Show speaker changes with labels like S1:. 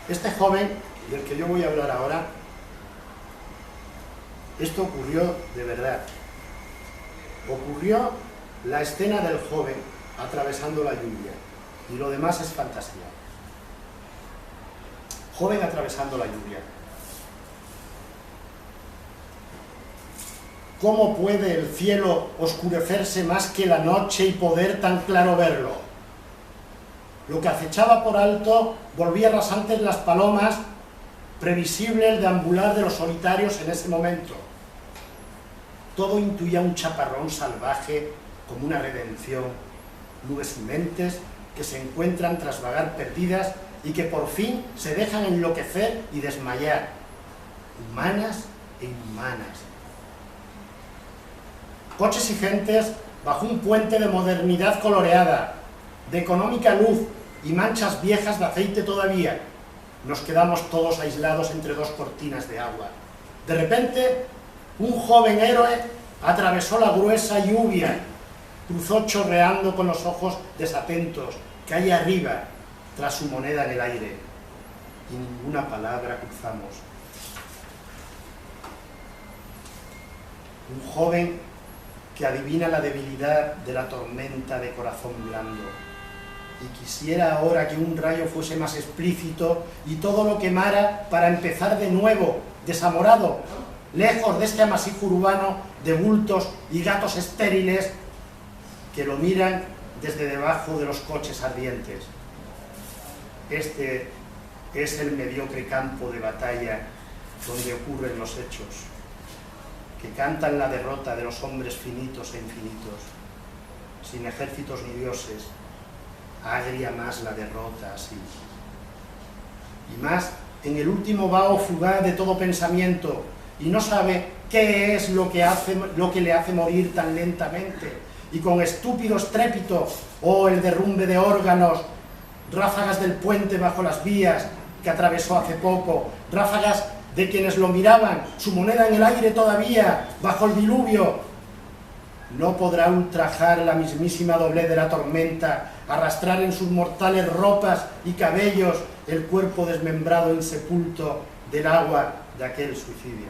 S1: Este joven, del que yo voy a hablar ahora, esto ocurrió de verdad. Ocurrió la escena del joven atravesando la lluvia, y lo demás es fantasía. Joven atravesando la lluvia. ¿Cómo puede el cielo oscurecerse más que la noche y poder tan claro verlo? Lo que acechaba por alto volvía rasantes las palomas, previsible el deambular de los solitarios en ese momento. Todo intuía un chaparrón salvaje como una redención, nubes imentes que se encuentran tras vagar perdidas y que por fin se dejan enloquecer y desmayar, humanas e inhumanas. Coches y gentes bajo un puente de modernidad coloreada, de económica luz y manchas viejas de aceite todavía. Nos quedamos todos aislados entre dos cortinas de agua. De repente, un joven héroe atravesó la gruesa lluvia, cruzó chorreando con los ojos desatentos, calle arriba, tras su moneda en el aire, y ninguna palabra cruzamos. Un joven que adivina la debilidad de la tormenta de corazón blando, y quisiera ahora que un rayo fuese más explícito y todo lo quemara para empezar de nuevo, desamorado, lejos de este amasijo urbano de bultos y gatos estériles que lo miran desde debajo de los coches ardientes. Este es el mediocre campo de batalla donde ocurren los hechos, que cantan la derrota de los hombres finitos e infinitos, sin ejércitos ni dioses. Agria más la derrota así. Y más en el último vaho fugaz de todo pensamiento, y no sabe qué es lo que le hace morir tan lentamente, y con estúpido estrépito, el derrumbe de órganos, ráfagas del puente bajo las vías que atravesó hace poco, ráfagas de quienes lo miraban, su moneda en el aire todavía, bajo el diluvio. No podrá ultrajar la mismísima doblez de la tormenta, arrastrar en sus mortales ropas y cabellos el cuerpo desmembrado insepulto del agua de aquel suicidio.